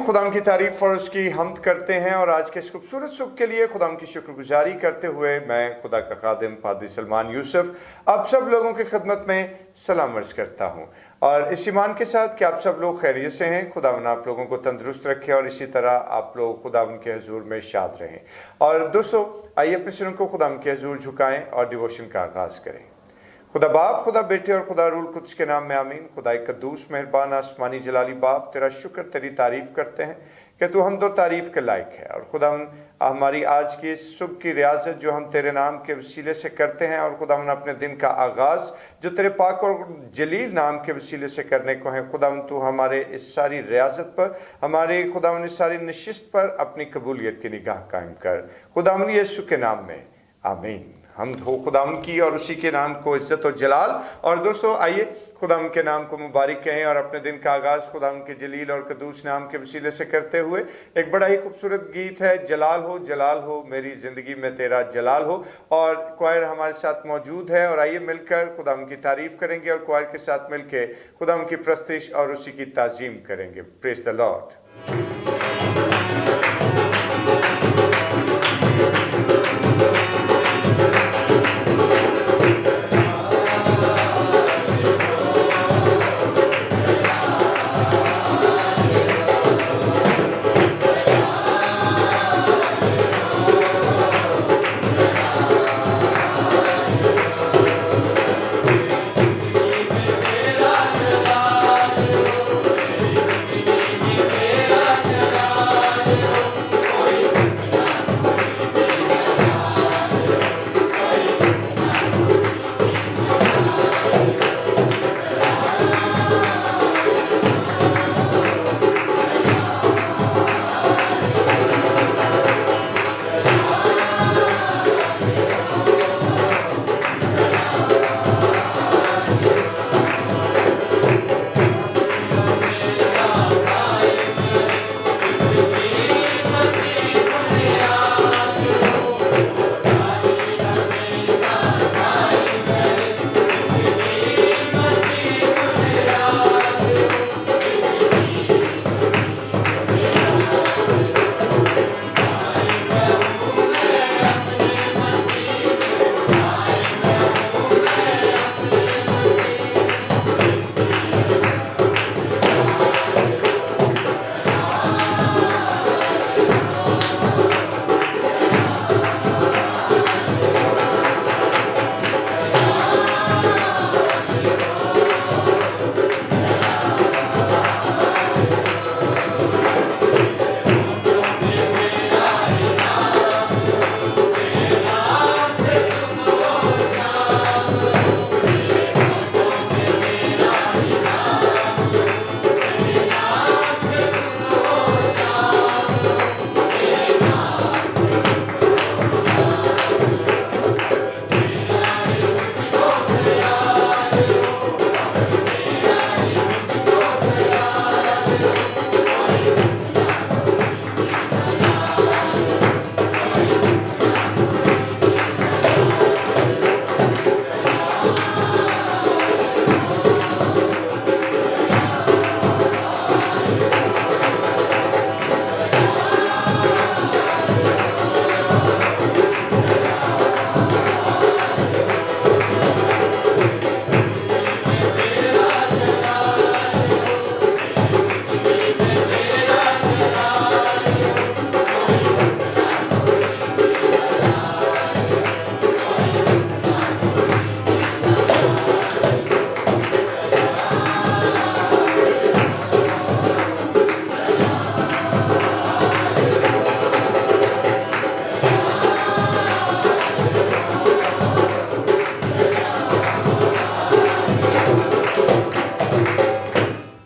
खुदाम की तारीफ और उसकी हम्द करते हैं और आज के इस खूबसूरत सुबह के लिए खुदाम की शुक्रगुजारी करते हुए मैं खुदा का खादिम पादरी सलमान यूसुफ आप सब लोगों की खिदमत में सलाम अर्ज करता हूं और इस ईमान के साथ कि आप सब लोग खैरियत से हैं। खुदावन आप लोगों को तंदुरुस्त रखे और इसी तरह आप लोग खुदावन के हुजूर में शाद रहें। और दोस्तों आइए अपने सिरों को खुदावन के हुजूर झुकाएं और डिवोशन का आगाज़ करें। खुदा बाप, खुदा बेटे और खुदा रूल कुद्स के नाम में आमीन। खुदा कद्दूस मेहरबान आसमानी जलाली बाप, तेरा शुक्र तेरी तारीफ़ करते हैं कि तू हम दो तारीफ़ के लायक है। और खुदा हमारी आज की इस सुबह की रियाजत जो हम तेरे नाम के वसीले से करते हैं और खुदा अपने दिन का आगाज़ जो तेरे पाक और जलील नाम के वसीले से करने को है, खुदा तू हमारे इस सारी रियाजत पर, हमारे खुदा इस सारी नशिस्त पर अपनी कबूलियत की निगाह कायम कर। खुदा यीशु के नाम में आमीन। हम हो खुदावन की और उसी के नाम को इज्जत और जलाल। और दोस्तों आइए खुदावन के नाम को मुबारक कहें और अपने दिन का आगाज़ खुदावन के जलील और कदूस नाम के वसीले से करते हुए एक बड़ा ही खूबसूरत गीत है, जलाल हो मेरी ज़िंदगी में तेरा जलाल हो। और क्वायर हमारे साथ मौजूद है और आइए मिलकर खुदावन की तारीफ़ करेंगे और क्वायर के साथ मिलकर खुदावन की प्रस्तिश और उसी की ताज़ीम करेंगे। Praise the Lord.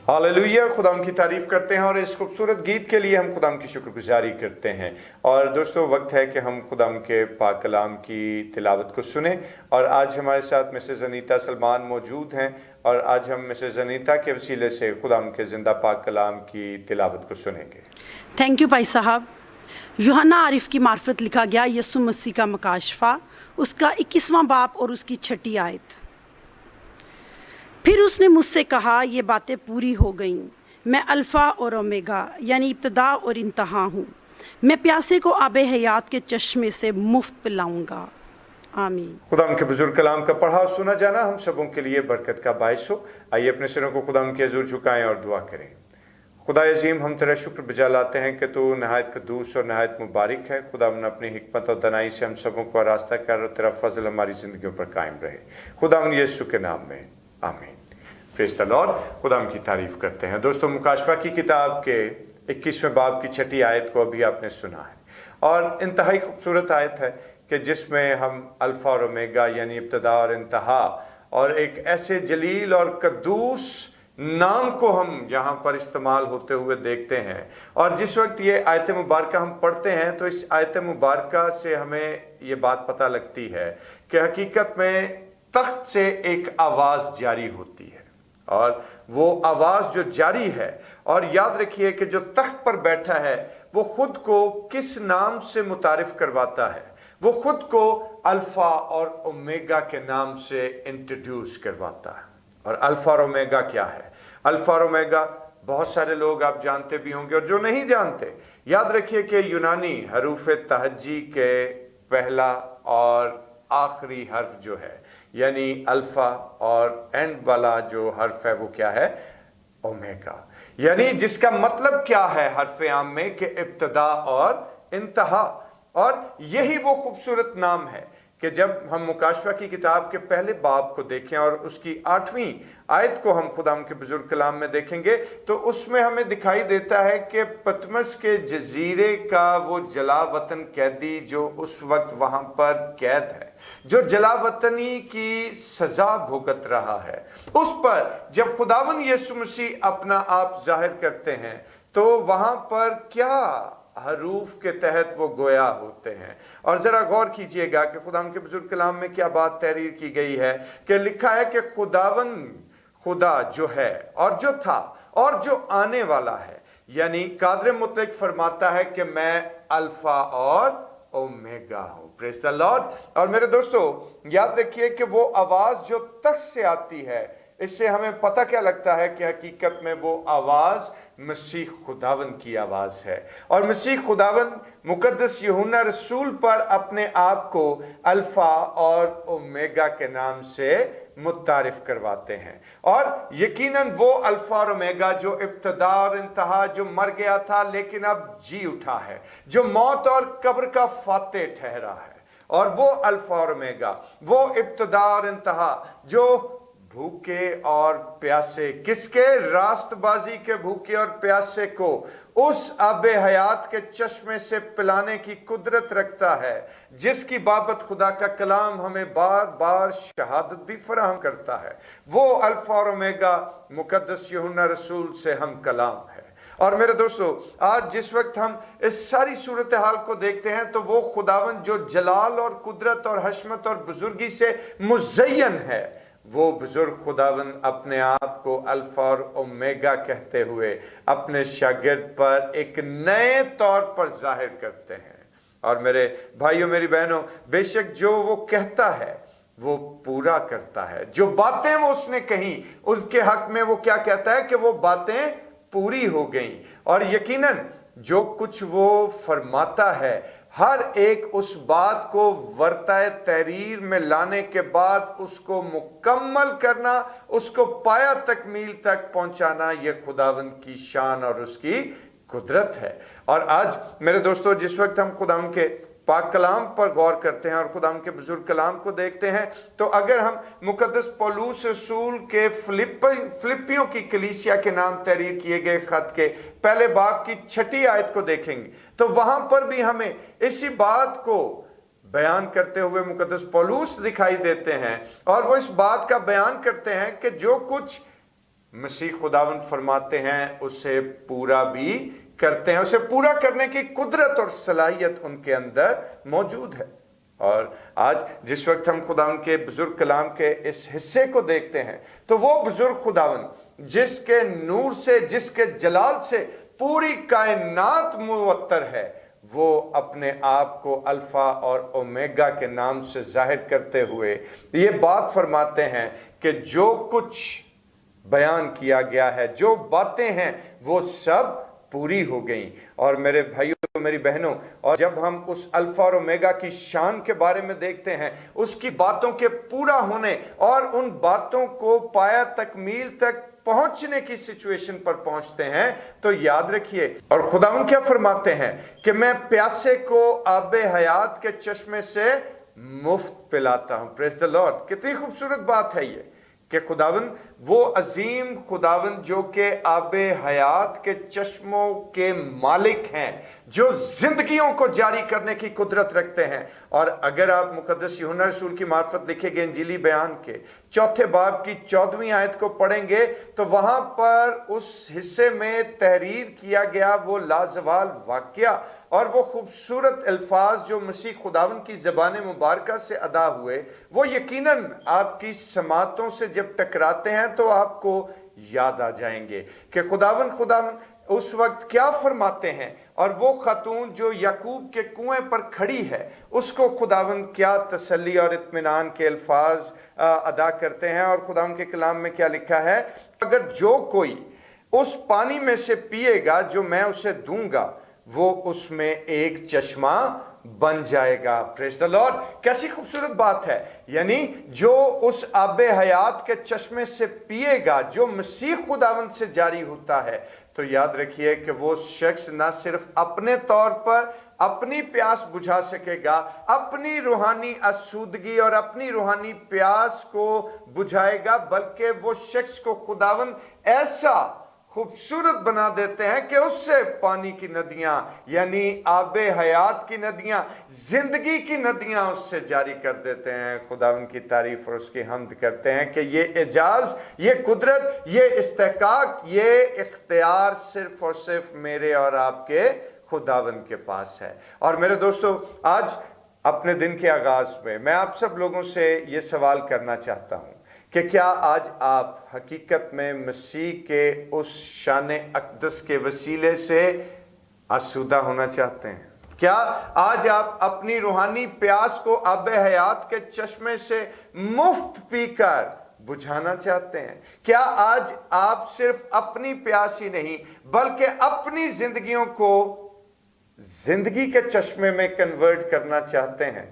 हालेलुया, खुदाम की तारीफ़ करते हैं और इस खूबसूरत गीत के लिए हम खुदाम की शुक्रगुजारी करते हैं। और दोस्तों वक्त है कि हम खुदाम के पाक कलाम की तिलावत को सुने। और आज हमारे साथ मिसेस अनीता सलमान मौजूद हैं और आज हम मिसेस अनीता के वसीले से खुदाम के ज़िंदा पाक कलाम की तिलावत को सुनेंगे। थैंक यू भाई साहब। यूहन्ना आरिफ की मार्फत लिखा गया यीशु मसीह का मकाशफा, उसका 21वां बाब और उसकी 6ठी आयत। फिर उसने मुझसे कहा, ये बातें पूरी हो गईं, मैं अल्फ़ा और ओमेगा यानी इब्तदा और इंतहा हूँ। मैं प्यासे को आब हयात के चश्मे से मुफ्त पिलाऊंगा। आमीन। खुदा के बुजुर्ग कलाम का पढ़ा सुना जाना हम सबों के लिए बरकत का बायस हो। आइए अपने सिरों को खुदा के हजूर झुकाएं और दुआ करें। खुदा अजीम, हम तेरा शुक्र बजा लाते हैं कि तू नहायत कदूस और नहायत मुबारक है। खुदा ने अपनी हिकमत और दनाई से हम सबों को रास्ता कर और तेरा फजल हमारी ज़िंदगियों पर कायम रहे। खुदा यीशु के नाम में आमीन। Praise the Lord. खुदा की तारीफ़ करते हैं। दोस्तों, मुकाशफा की किताब के 21वें बाब की 6ठी आयत को अभी आपने सुना है और इंतहाई खूबसूरत आयत है कि जिसमें हम अल्फ़ा और ओमेगा यानी इब्तदा और इंतहा और एक ऐसे जलील और कद्दूस नाम को हम यहाँ पर इस्तेमाल होते हुए देखते हैं। और जिस वक्त ये आयत मुबारका हम पढ़ते हैं तो इस आयत मुबारका से हमें ये बात पता लगती है कि हकीकत में तख्त से एक आवाज़ जारी होती है और वो आवाज़ जो जारी है, और याद रखिए कि जो तख्त पर बैठा है वो खुद को किस नाम से मुतारिफ करवाता है। वो खुद को अल्फ़ा और ओमेगा के नाम से इंट्रोड्यूस करवाता है। और अल्फ़ा और ओमेगा क्या है? अल्फ़ा और ओमेगा बहुत सारे लोग आप जानते भी होंगे और जो नहीं जानते, याद रखिए कि यूनानी हरूफ तहज्जी के पहला और आखिरी हर्फ जो है यानी अल्फ़ा और एंड वाला जो हर्फ है वो क्या है? ओमेगा। यानी जिसका मतलब क्या है हर्फ आम में कि इब्तदा और इंतहा। और यही वो खूबसूरत नाम है कि जब हम मुकाशफा की किताब के पहले बाब को देखें और उसकी 8वीं आयत को हम खुदा के बुजुर्ग कलाम में देखेंगे तो उसमें हमें दिखाई देता है कि पतमस के जजीरे का वो जलावतन कैदी जो उस वक्त वहां पर कैद है, जो जलावतनी की सजा भुगत रहा है, उस पर जब खुदावन यीशु मसीह अपना आप जाहिर करते हैं तो वहां पर क्या हरूफ के तहत वो गोया होते हैं। और जरा गौर कीजिएगा कि खुदा के बुजुर्ग कलाम में क्या बात तहरीर की गई है कि लिखा है कि खुदावन खुदा जो है और जो था और जो आने वाला है, यानी कादर मुतलक फरमाता है कि मैं अल्फा और ओमेगा हूं। Praise the Lord. और मेरे दोस्तों, याद रखिए कि वो आवाज जो तख्त से आती है, इससे हमें पता क्या लगता है कि हकीकत में वो आवाज मसीह खुदावन की आवाज है। और मसीह खुदावन मुकद्दस यूहन्ना रसूल पर अपने आप को अल्फा और ओमेगा के नाम से मुतारिफ करवाते हैं। और यकीनन वो अल्फा और ओमेगा जो इब्तदा और इंतहा, जो मर गया था लेकिन अब जी उठा है, जो मौत और कब्र का फाते ठहरा है, और वो अल्फा और ओमेगा, वो इब्तदा और इंतहा जो भूखे और प्यासे, किसके? रास्तबाजी के भूखे और प्यासे को उस आबे हयात के चश्मे से पिलाने की कुदरत रखता है, जिसकी बाबत खुदा का कलाम हमें बार बार शहादत भी फराहम करता है। वो अल्फा और ओमेगा मुकद्दस यूहन्ना रसूल से हम कलाम है। और मेरे दोस्तों, आज जिस वक्त हम इस सारी सूरत हाल को देखते हैं तो वो खुदावन जो जलाल और कुदरत और हशमत और बुजुर्गी से मुज़य्यन है, वो बुजुर्ग खुदावन अपने आप को अल्फा और ओमेगा कहते हुए अपने शागिर्द पर एक नए तौर पर जाहिर करते हैं। और मेरे भाइयों, मेरी बहनों, बेशक जो वो कहता है वो पूरा करता है। जो बातें वो उसने कही उसके हक में वो क्या कहता है कि वो बातें पूरी हो गई। और यकीनन जो कुछ वो फरमाता है, हर एक उस बात को वर्ताए तहरीर में लाने के बाद उसको मुकम्मल करना, उसको पाया तकमील तक पहुंचाना, यह खुदावंद की शान और उसकी कुदरत है। और आज मेरे दोस्तों, जिस वक्त हम खुदावंद के पाक कलाम पर गौर करते हैं और खुदाम के बुजुर्ग कलाम को देखते हैं तो अगर हम मुकद्दस पौलुस रसूल के फिलिपियों की कलीसिया के नाम तहरीर किए गए खत के पहले बाब की 6ठी आयत को देखेंगे तो वहां पर भी हमें इसी बात को बयान करते हुए मुकद्दस पौलुस दिखाई देते हैं। और वो इस बात का बयान करते हैं कि जो कुछ मसीह खुदावंद फरमाते हैं उसे पूरा भी करते हैं, उसे पूरा करने की कुदरत और सलाहियत उनके अंदर मौजूद है। और आज जिस वक्त हम खुदावंद के बुजुर्ग कलाम के इस हिस्से को देखते हैं तो वो बुजुर्ग खुदावंद जिसके नूर से, जिसके जलाल से पूरी कायनात मुअत्तर है, वो अपने आप को अल्फा और ओमेगा के नाम से जाहिर करते हुए ये बात फरमाते हैं कि जो कुछ बयान किया गया है, जो बातें हैं वो सब पूरी हो गई। और मेरे भाइयों मेरी बहनों, और जब हम उस अल्फा और ओमेगा की शान के बारे में देखते हैं, उसकी बातों के पूरा होने और उन बातों को पाया तकमील तक पहुंचने की सिचुएशन पर पहुंचते हैं, तो याद रखिए। और खुदावंद क्या फरमाते हैं कि मैं प्यासे को आबे हयात के चश्मे से मुफ्त पिलाता हूं। Praise the Lord. कितनी खूबसूरत बात है ये कि खुदावंद, वो अजीम खुदावंद जो के आबे हयात के चश्मों के मालिक हैं, जो जिंदगियों को जारी करने की कुदरत रखते हैं। और अगर आप मुकद्दस यूहन्ना रसूल की मार्फत लिखे गए इंजीली बयान के 4 बाब की 14वीं आयत को पढ़ेंगे, तो वहां पर उस हिस्से में तहरीर किया गया वो लाजवाल वाकया और वो खूबसूरत अल्फाज जो मसीह खुदावन की ज़बान मुबारका से अदा हुए, वो यकीनन आपकी समातों से जब टकराते हैं तो आपको याद आ जाएंगे कि खुदावन उस वक्त क्या फरमाते हैं। और वो खातून जो याकूब के कुएं पर खड़ी है, उसको खुदावन क्या तसल्ली और इत्मीनान के अल्फाज अदा करते हैं। और खुदावन के कलाम में क्या लिखा है, अगर जो कोई उस पानी में से पिएगा जो मैं उसे दूंगा, वो उसमें एक चश्मा बन जाएगा। Praise the Lord. कैसी खूबसूरत बात है। यानी जो उस आबे हयात के चश्मे से पिएगा जो मसीह खुदावंद से जारी होता है, तो याद रखिए कि वो शख्स ना सिर्फ अपने तौर पर अपनी प्यास बुझा सकेगा, अपनी रूहानी आसूदगी और अपनी रूहानी प्यास को बुझाएगा, बल्कि वो शख्स को खुदावंद ऐसा खूबसूरत बना देते हैं कि उससे पानी की नदियां, यानी आबे हयात की नदियां, जिंदगी की नदियां उससे जारी कर देते हैं। खुदावन की तारीफ और उसकी हम्द करते हैं कि ये एजाज, ये कुदरत, ये इस्तेकाक, ये इख्तियार सिर्फ और सिर्फ मेरे और आपके खुदावन के पास है। और मेरे दोस्तों, आज अपने दिन के आगाज में मैं आप सब लोगों से ये सवाल करना चाहता हूं कि क्या आज आप हकीकत में मसीह के उस शान अक़दस के वसीले से आसूदा होना चाहते हैं? क्या आज आप अपनी रूहानी प्यास को आबे हयात के चश्मे से मुफ्त पीकर बुझाना चाहते हैं? क्या आज आप सिर्फ अपनी प्यास ही नहीं बल्कि अपनी जिंदगियों को जिंदगी के चश्मे में कन्वर्ट करना चाहते हैं?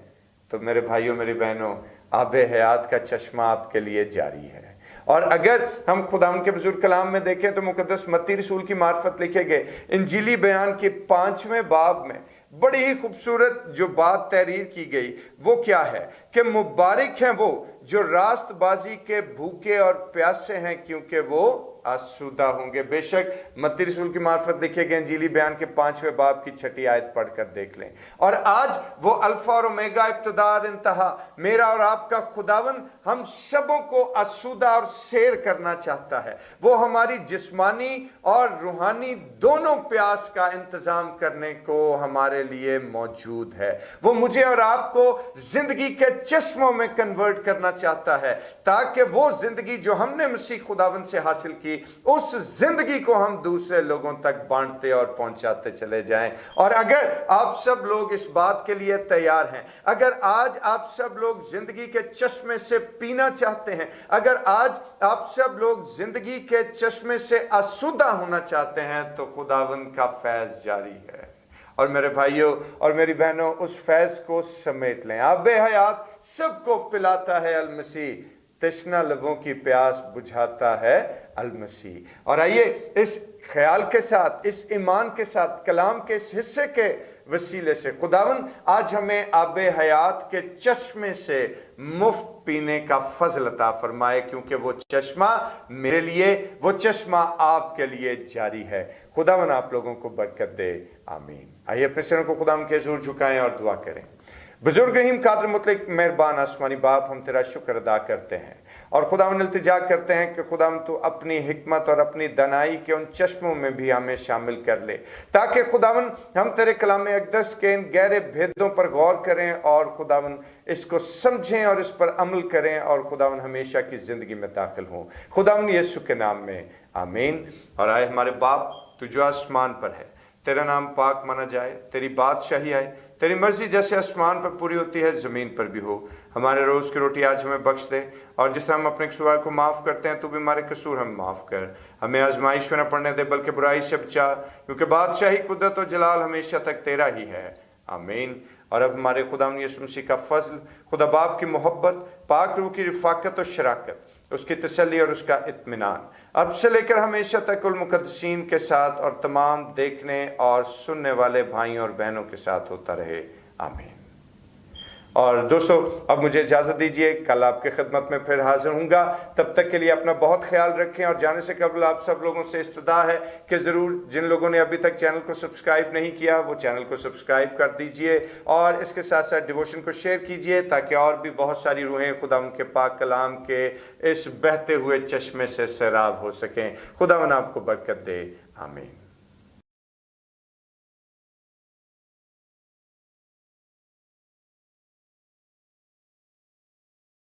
तो मेरे भाइयों मेरी बहनों, आबे हयात का चश्मा आपके लिए जारी है। और अगर हम खुदावंद के बुजुर्ग कलाम में देखें तो मुकद्दस मत्ती रसूल की मार्फत लिखे गए इंजीली बयान के 5वें बाब में बड़ी ही खूबसूरत जो बात तहरीर की गई, वो क्या है कि मुबारक हैं वो जो रास्तबाजी के भूखे और प्यासे हैं, क्योंकि वो आसूदा होंगे। बेशक मत्ती रसूल की मार्फत लिखे गए इंजीली बयान के 5वें बाब की 6ठी आयत पढ़कर देख लें। और आज वो अल्फा और ओमेगा, इब्तिदा और इंतहा, मेरा और आपका खुदावन हम सबों को आसूदा और सैर करना चाहता है। वो हमारी जिस्मानी और रूहानी दोनों प्यास का इंतजाम करने को हमारे लिए मौजूद है। वो मुझे और आपको जिंदगी के चश्मों में कन्वर्ट करना चाहता है, ताकि वो जिंदगी जो हमने मसीह खुदावन से हासिल की, उस जिंदगी को हम दूसरे लोगों तक बांटते और पहुंचाते चले जाएं। और अगर आप सब लोग इस बात के लिए तैयार हैं, अगर आज आप सब लोग जिंदगी के चश्मे से पीना चाहते हैं, अगर आज आप सब लोग जिंदगी के चश्मे से आसूदा होना चाहते हैं, तो खुदावंद का फैज जारी है। और मेरे भाइयों और मेरी बहनों, उस फैज को समेट लें। आबे हयात सबको पिलाता है अल मसीह, तृष्णा लबों की प्यास बुझाता है अल मसीह। और आइए इस ख्याल के साथ, इस ईमान के साथ, कलाम के इस हिस्से के वसीले से खुदावन आज हमें आबे हयात के चश्मे से मुफ्त पीने का फजल अता फरमाए, क्योंकि वो चश्मा मेरे लिए, वो चश्मा आपके लिए जारी है। खुदावन आप लोगों को बरकत दे, आमीन। आइए अपने सिरों को खुदावन के हुजूर झुकाएं और दुआ करें। बुजुर्ग रहीम कादिर मुतलक मेहरबान आसमानी बाप, हम तेरा शुक्र अदा करते हैं और खुदावन इल्तिजा करते हैं कि खुदावन तू अपनी हिकमत और अपनी दनाई के उन चश्मों में भी हमें शामिल कर ले, ताकि खुदावन हम तेरे कलाम अक़दस के इन गहरे भेदों पर गौर करें और खुदावन इसको समझें और इस पर अमल करें और खुदावन हमेशा की ज़िंदगी में दाखिल हों। खुदावन यीशु के नाम में आमीन। और आए हमारे बाप, तू जो आसमान पर है, तेरा नाम पाक माना जाए, तेरी बादशाही आए, तेरी मर्जी जैसे आसमान पर पूरी होती है ज़मीन पर भी हो। हमारे रोज़ की रोटी आज हमें बख्श दे, और जिस तरह हम अपने कसूरवार को माफ़ करते हैं, तू भी हमारे कसूर हमें माफ़ कर। हमें आजमाइश में न पड़ने दे, बल्कि बुराई से बचा, क्योंकि बादशाही, कुदरत और जलाल हमेशा तक तेरा ही है। आमीन। और अब हमारे खुदावंद यीशु मसीह का फजल, खुदा बाप की मोहब्बत, पाक रूह की रिफ़ाक़त और शराकत, उसकी तसल्ली और उसका इत्मीनान अब से लेकर हमेशा तक कुल मुक़द्दसीन के साथ और तमाम देखने और सुनने वाले भाइयों और बहनों के साथ होता रहे। आमीन। और दोस्तों, अब मुझे इजाज़त दीजिए, कल आपके खिदमत में फिर हाजिर हूँगा। तब तक के लिए अपना बहुत ख्याल रखें, और जाने से कबल आप सब लोगों से इस्तदा है कि ज़रूर जिन लोगों ने अभी तक चैनल को सब्सक्राइब नहीं किया, वो चैनल को सब्सक्राइब कर दीजिए, और इसके साथ साथ डिवोशन को शेयर कीजिए, ताकि और भी बहुत सारी रूहें खुदावंद के पाक कलाम के इस बहते हुए चश्मे से सैराब हो सकें। खुदावंद आपको बरकत दे। आमीन।